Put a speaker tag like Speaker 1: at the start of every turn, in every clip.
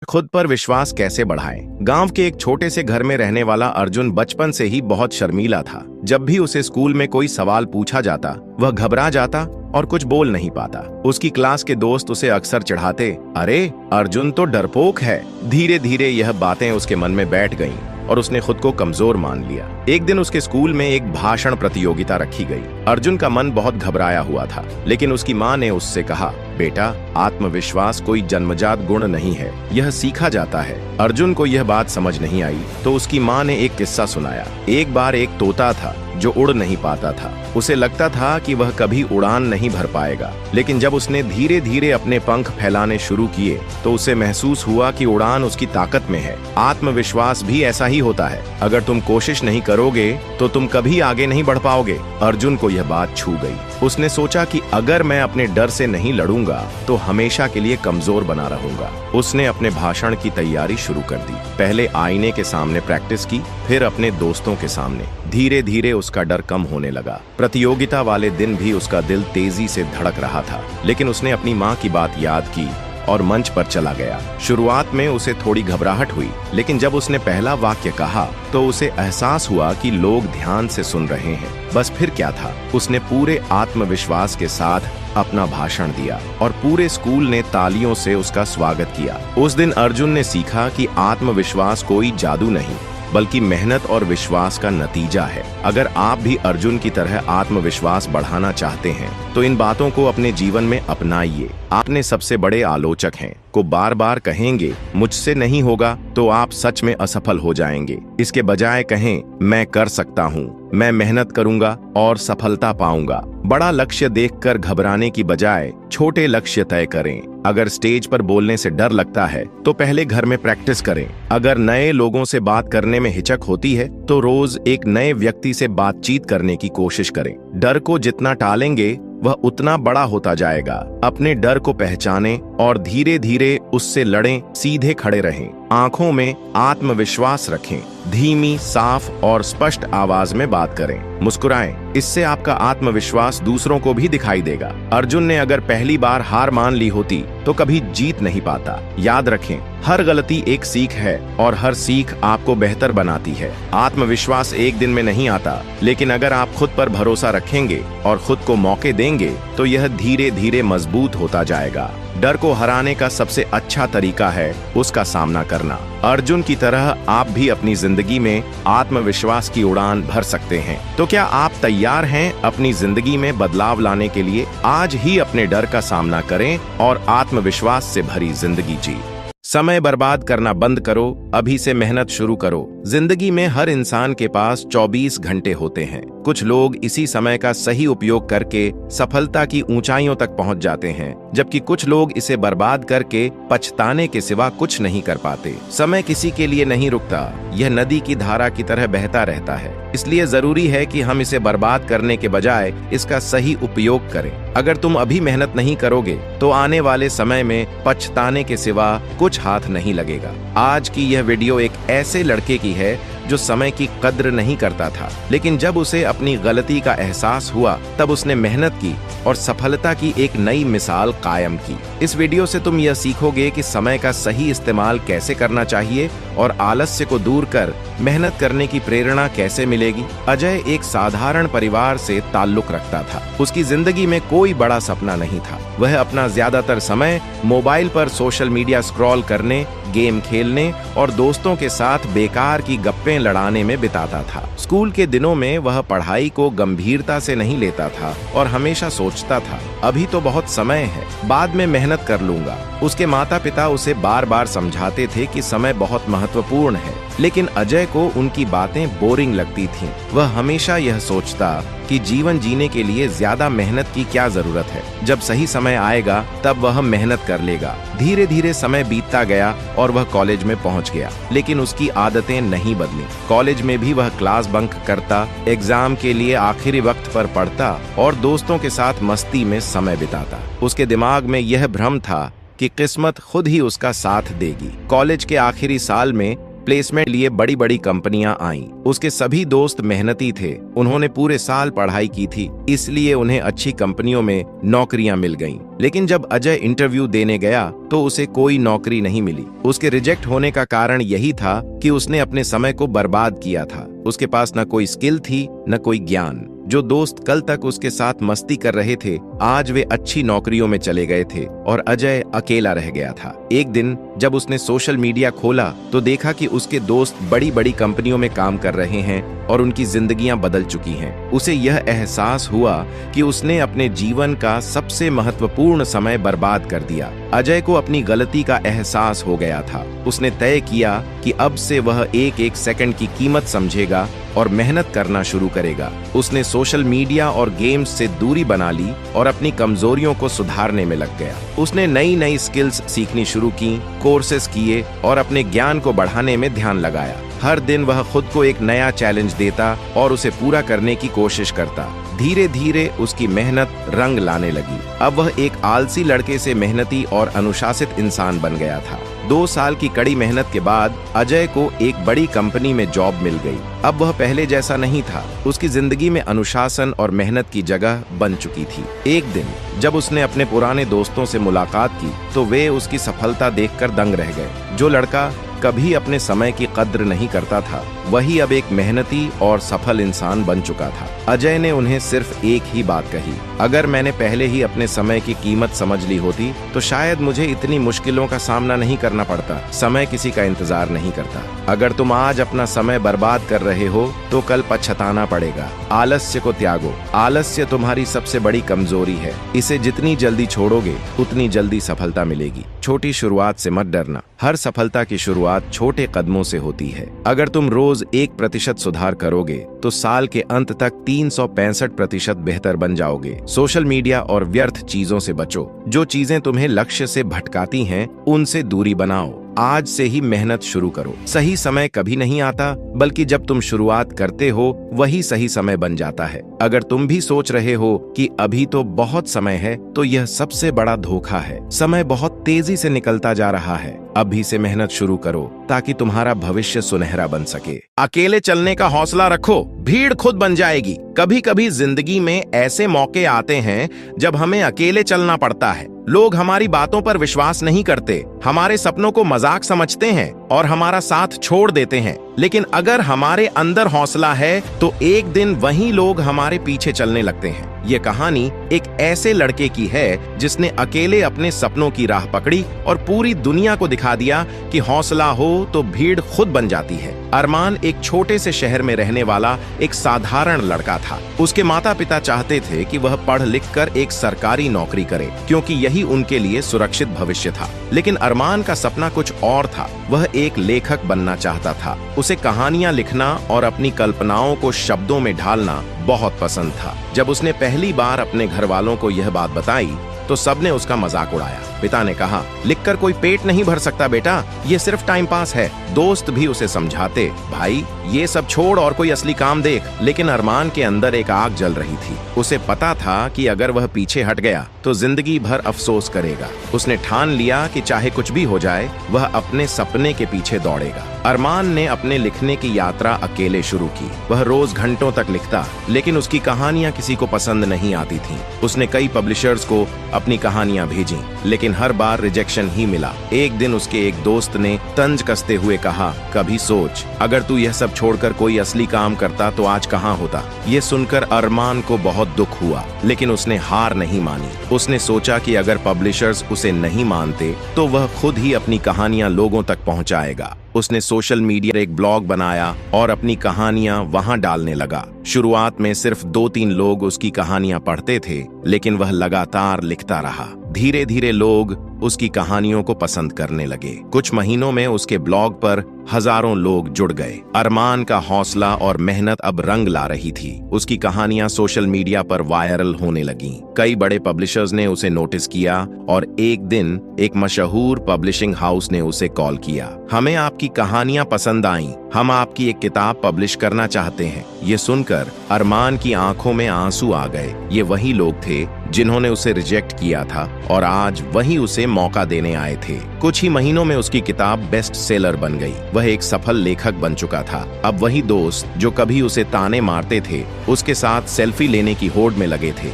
Speaker 1: खुद पर विश्वास कैसे बढ़ाएं? गांव के एक छोटे से घर में रहने वाला अर्जुन बचपन से ही बहुत शर्मीला था। जब भी उसे स्कूल में कोई सवाल पूछा जाता, वह घबरा जाता और कुछ बोल नहीं पाता। उसकी क्लास के दोस्त उसे अक्सर चिढ़ाते, अरे अर्जुन तो डरपोक है। धीरे धीरे यह बातें उसके मन में बैठ गईं और उसने खुद को कमजोर मान लिया। एक दिन उसके स्कूल में एक भाषण प्रतियोगिता रखी गई। अर्जुन का मन बहुत घबराया हुआ था, लेकिन उसकी माँ ने उससे कहा, बेटा, आत्मविश्वास कोई जन्मजात गुण नहीं है, यह सीखा जाता है। अर्जुन को यह बात समझ नहीं आई तो उसकी माँ ने एक किस्सा सुनाया। एक बार एक तोता था जो उड़ नहीं पाता था। उसे लगता था कि वह कभी उड़ान नहीं भर पाएगा, लेकिन जब उसने धीरे धीरे अपने पंख फैलाने शुरू किए तो उसे महसूस हुआ कि उड़ान उसकी ताकत में है। आत्मविश्वास भी ऐसा ही होता है, अगर तुम कोशिश नहीं करोगे तो तुम कभी आगे नहीं बढ़ पाओगे। अर्जुन को यह बात छू गई। उसने सोचा कि अगर मैं अपने डर से नहीं लड़ूंगा तो हमेशा के लिए कमजोर बना रहूंगा। उसने अपने भाषण की तैयारी शुरू कर दी। पहले आईने के सामने प्रैक्टिस की, फिर अपने दोस्तों के सामने। धीरे धीरे उसका डर कम होने लगा। प्रतियोगिता वाले दिन भी उसका दिल तेजी से धड़क रहा था, लेकिन उसने अपनी माँ की बात याद की और मंच पर चला गया। शुरुआत में उसे थोड़ी घबराहट हुई, लेकिन जब उसने पहला वाक्य कहा तो उसे एहसास हुआ कि लोग ध्यान से सुन रहे हैं। बस फिर क्या था, उसने पूरे आत्मविश्वास के साथ अपना भाषण दिया और पूरे स्कूल ने तालियों से उसका स्वागत किया। उस दिन अर्जुन ने सीखा कि आत्मविश्वास कोई जादू नहीं, बल्कि मेहनत और विश्वास का नतीजा है। अगर आप भी अर्जुन की तरह आत्मविश्वास बढ़ाना चाहते हैं तो इन बातों को अपने जीवन में अपनाइए। आपने सबसे बड़े आलोचक हैं को बार बार कहेंगे मुझसे नहीं होगा तो आप सच में असफल हो जाएंगे। इसके बजाय कहें मैं कर सकता हूँ, मैं मेहनत करूंगा और सफलता पाऊंगा। बड़ा लक्ष्य देखकर घबराने की बजाय छोटे लक्ष्य तय करें। अगर स्टेज पर बोलने से डर लगता है तो पहले घर में प्रैक्टिस करें। अगर नए लोगों से बात करने में हिचक होती है तो रोज एक नए व्यक्ति से बातचीत करने की कोशिश करें। डर को जितना टालेंगे वह उतना बड़ा होता जाएगा। अपने डर को पहचानें और धीरे धीरे उससे लड़ें। सीधे खड़े रहें, आंखों में आत्मविश्वास रखें, धीमी, साफ और स्पष्ट आवाज में बात करें। मुस्कुराएं, इससे आपका आत्मविश्वास दूसरों को भी दिखाई देगा। अर्जुन ने अगर पहली बार हार मान ली होती तो कभी जीत नहीं पाता। याद रखें, हर गलती एक सीख है और हर सीख आपको बेहतर बनाती है। आत्मविश्वास एक दिन में नहीं आता, लेकिन अगर आप खुद पर भरोसा रखेंगे और खुद को मौके देंगे तो यह धीरे धीरे मजबूत होता जाएगा। डर को हराने का सबसे अच्छा तरीका है उसका सामना करना। अर्जुन की तरह आप भी अपनी जिंदगी में आत्मविश्वास की उड़ान भर सकते हैं। तो क्या आप तैयार हैं अपनी जिंदगी में बदलाव लाने के लिए? आज ही अपने डर का सामना करें और आत्मविश्वास से भरी जिंदगी जी। समय बर्बाद करना बंद करो, अभी से मेहनत शुरू करो। जिंदगी में हर इंसान के पास 24 घंटे होते हैं। कुछ लोग इसी समय का सही उपयोग करके सफलता की ऊंचाइयों तक पहुंच जाते हैं, जबकि कुछ लोग इसे बर्बाद करके पछताने के सिवा कुछ नहीं कर पाते। समय किसी के लिए नहीं रुकता, यह नदी की धारा की तरह बहता रहता है। इसलिए जरूरी है कि हम इसे बर्बाद करने के बजाय इसका सही उपयोग करें। अगर तुम अभी मेहनत नहीं करोगे तो आने वाले समय में पछताने के सिवा कुछ हाथ नहीं लगेगा। आज की यह वीडियो एक ऐसे लड़के की है जो समय की कद्र नहीं करता था, लेकिन जब उसे अपनी गलती का एहसास हुआ तब उसने मेहनत की और सफलता की एक नई मिसाल कायम की। इस वीडियो से तुम यह सीखोगे कि समय का सही इस्तेमाल कैसे करना चाहिए और आलस्य को दूर कर मेहनत करने की प्रेरणा कैसे मिलेगी। अजय एक साधारण परिवार से ताल्लुक रखता था। उसकी जिंदगी में कोई बड़ा सपना नहीं था। वह अपना ज्यादातर समय मोबाइल पर सोशल मीडिया स्क्रॉल करने, गेम खेलने और दोस्तों के साथ बेकार की गप्पें लड़ाने में बिताता था। स्कूल के दिनों में वह पढ़ाई को गंभीरता से नहीं लेता था और हमेशा सोचता था, अभी तो बहुत समय है, बाद में मेहनत कर लूंगा। उसके माता पिता उसे बार बार समझाते थे कि समय बहुत महत्वपूर्ण है, लेकिन अजय को उनकी बातें बोरिंग लगती थीं। वह हमेशा यह सोचता कि जीवन जीने के लिए ज्यादा मेहनत की क्या जरूरत है। जब सही समय आएगा तब वह मेहनत कर लेगा। धीरे धीरे समय बीतता गया और वह कॉलेज में पहुंच गया, लेकिन उसकी आदतें नहीं बदली। कॉलेज में भी वह क्लास बंक करता, एग्जाम के लिए आखिरी वक्त पर पढ़ता और दोस्तों के साथ मस्ती में समय बिताता। उसके दिमाग में यह भ्रम था कि किस्मत खुद ही उसका साथ देगी। कॉलेज के आखिरी साल में प्लेसमेंट लिए बड़ी बड़ी कंपनियां आईं। उसके सभी दोस्त मेहनती थे, उन्होंने पूरे साल पढ़ाई की थी, इसलिए उन्हें अच्छी कंपनियों में नौकरियां मिल गईं। लेकिन जब अजय इंटरव्यू देने गया तो उसे कोई नौकरी नहीं मिली। उसके रिजेक्ट होने का कारण यही था कि उसने अपने समय को बर्बाद किया था। उसके पास न कोई स्किल थी न कोई ज्ञान। जो दोस्त कल तक उसके साथ मस्ती कर रहे थे, आज वे अच्छी नौकरियों में चले गए थे और अजय अकेला रह गया था। एक दिन जब उसने सोशल मीडिया खोला तो देखा कि उसके दोस्त बड़ी बड़ी कंपनियों में काम कर रहे हैं और उनकी जिंदगियां बदल चुकी हैं। उसे यह एहसास हुआ कि उसने अपने जीवन का सबसे महत्वपूर्ण समय बर्बाद कर दिया। अजय को अपनी गलती का एहसास हो गया था। उसने तय किया कि अब से वह एक एक सेकंड की कीमत समझेगा और मेहनत करना शुरू करेगा। उसने सोशल मीडिया और गेम्स से दूरी बना ली और अपनी कमजोरियों को सुधारने में लग गया। उसने नई नई स्किल्स सीखनी शुरू की, कोर्सेज किए और अपने ज्ञान को बढ़ाने में ध्यान लगाया। हर दिन वह खुद को एक नया चैलेंज देता और उसे पूरा करने की कोशिश करता। धीरे धीरे उसकी मेहनत रंग लाने लगी। अब वह एक आलसी लड़के से मेहनती और अनुशासित इंसान बन गया था। 2 साल की कड़ी मेहनत के बाद अजय को एक बड़ी कंपनी में जॉब मिल गई। अब वह पहले जैसा नहीं था। उसकी जिंदगी में अनुशासन और मेहनत की जगह बन चुकी थी। एक दिन जब उसने अपने पुराने दोस्तों से मुलाकात की तो वे उसकी सफलता देखकर दंग रह गए। जो लड़का कभी अपने समय की कद्र नहीं करता था, वही अब एक मेहनती और सफल इंसान बन चुका था। अजय ने उन्हें सिर्फ एक ही बात कही, अगर मैंने पहले ही अपने समय की कीमत समझ ली होती तो शायद मुझे इतनी मुश्किलों का सामना नहीं करना पड़ता। समय किसी का इंतजार नहीं करता। अगर तुम आज अपना समय बर्बाद कर रहे हो तो कल पछताना पड़ेगा। आलस्य को त्यागो। आलस्य तुम्हारी सबसे बड़ी कमजोरी है। इसे जितनी जल्दी छोड़ोगे उतनी जल्दी सफलता मिलेगी। छोटी शुरुआत से मत डरना। हर सफलता की शुरुआत छोटे कदमों से होती है। अगर तुम रोज 1% सुधार करोगे तो साल के अंत तक 365% बेहतर बन जाओगे। सोशल मीडिया और व्यर्थ चीजों से बचो। जो चीजें तुम्हें लक्ष्य से भटकाती हैं, उनसे दूरी बनाओ। आज से ही मेहनत शुरू करो। सही समय कभी नहीं आता, बल्कि जब तुम शुरुआत करते हो वही सही समय बन जाता है। अगर तुम भी सोच रहे हो कि अभी तो बहुत समय है, तो यह सबसे बड़ा धोखा है। समय बहुत तेजी से निकलता जा रहा है। अभी से मेहनत शुरू करो ताकि तुम्हारा भविष्य सुनहरा बन सके। अकेले चलने का हौसला रखो, भीड़ खुद बन जाएगी। कभी कभी जिंदगी में ऐसे मौके आते हैं जब हमें अकेले चलना पड़ता है। लोग हमारी बातों पर विश्वास नहीं करते, हमारे सपनों को मजाक समझते हैं और हमारा साथ छोड़ देते हैं। लेकिन अगर हमारे अंदर हौसला है तो एक दिन वही लोग हमारे पीछे चलने लगते हैं। ये कहानी एक ऐसे लड़के की है जिसने अकेले अपने सपनों की राह पकड़ी और पूरी दुनिया को दिखा दिया कि हौसला हो तो भीड़ खुद बन जाती है। अरमान एक छोटे से शहर में रहने वाला एक साधारण लड़का था। उसके माता पिता चाहते थे कि वह पढ़ लिख कर एक सरकारी नौकरी करे, क्योंकि यही उनके लिए सुरक्षित भविष्य था। लेकिन अरमान का सपना कुछ और था। वह एक लेखक बनना चाहता था। उसे कहानियां लिखना और अपनी कल्पनाओं को शब्दों में ढालना बहुत पसंद था। जब उसने पहली बार अपने घर वालों को यह बात बताई तो सबने उसका मजाक उड़ाया। पिता ने कहा, लिखकर कोई पेट नहीं भर सकता बेटा, ये सिर्फ टाइम पास है। दोस्त भी उसे समझाते, भाई ये सब छोड़ और कोई असली काम देख। लेकिन अरमान के अंदर एक आग जल रही थी। उसे पता था कि अगर वह पीछे हट गया तो जिंदगी भर अफसोस करेगा। उसने ठान लिया कि चाहे कुछ भी हो जाए, वह अपने सपने के पीछे दौड़ेगा। अरमान ने अपने लिखने की यात्रा अकेले शुरू की। वह रोज घंटों तक लिखता, लेकिन उसकी कहानियां किसी को पसंद नहीं आती थीं। उसने कई पब्लिशर्स को अपनी कहानियां भेजी, लेकिन हर बार रिजेक्शन ही मिला। एक दिन उसके एक दोस्त ने तंज कसते हुए कहा, कभी सोच, अगर तू यह सब छोड़कर कोई असली काम करता तो आज कहां होता। ये सुनकर अरमान को बहुत दुख हुआ, लेकिन उसने हार नहीं मानी। उसने सोचा कि अगर पब्लिशर्स उसे नहीं मानते तो वह खुद ही अपनी कहानियां लोगों तक पहुंचाएगा। उसने सोशल मीडिया पर एक ब्लॉग बनाया और अपनी कहानियां वहां डालने लगा। शुरुआत में सिर्फ 2-3 लोग उसकी कहानियां पढ़ते थे, लेकिन वह लगातार लिखता रहा। धीरे धीरे लोग उसकी कहानियों को पसंद करने लगे। कुछ महीनों में उसके ब्लॉग पर हजारों लोग जुड़ गए। अरमान का हौसला और मेहनत अब रंग ला रही थी। उसकी कहानियां सोशल मीडिया पर वायरल होने लगीं। कई बड़े पब्लिशर्स ने उसे नोटिस किया और एक दिन एक मशहूर पब्लिशिंग हाउस ने उसे कॉल किया। हमें आपकी कहानियां पसंद आईं, हम आपकी एक किताब पब्लिश करना चाहते हैं। ये सुनकर अरमान की आंखों में आंसू आ गए। ये वही लोग थे जिन्होंने उसे रिजेक्ट किया था और आज वही उसे मौका देने आए थे। कुछ ही महीनों में उसकी किताब बेस्ट सेलर बन गई। वह एक सफल लेखक बन चुका था। अब वही दोस्त जो कभी उसे ताने मारते थे, उसके साथ सेल्फी लेने की होड़ में लगे थे।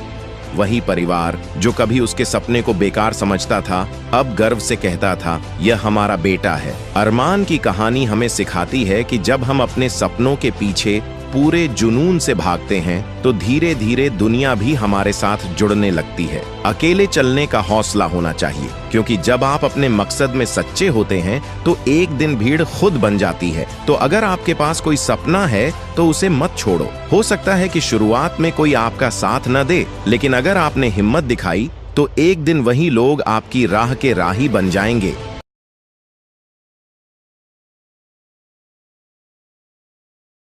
Speaker 1: वही परिवार जो कभी उसके सपने को बेकार समझता था, अब गर्व से कहता था, यह हमारा बेटा है। अरमान की कहानी हमें सिखाती है कि जब हम अपने सपनों के पीछे पूरे जुनून से भागते हैं तो धीरे धीरे दुनिया भी हमारे साथ जुड़ने लगती है। अकेले चलने का हौसला होना चाहिए, क्योंकि जब आप अपने मकसद में सच्चे होते हैं तो एक दिन भीड़ खुद बन जाती है। तो अगर आपके पास कोई सपना है तो उसे मत छोड़ो। हो सकता है कि शुरुआत में कोई आपका साथ न दे, लेकिन अगर आपने हिम्मत दिखाई तो एक दिन वही लोग आपकी राह के राही बन जाएंगे।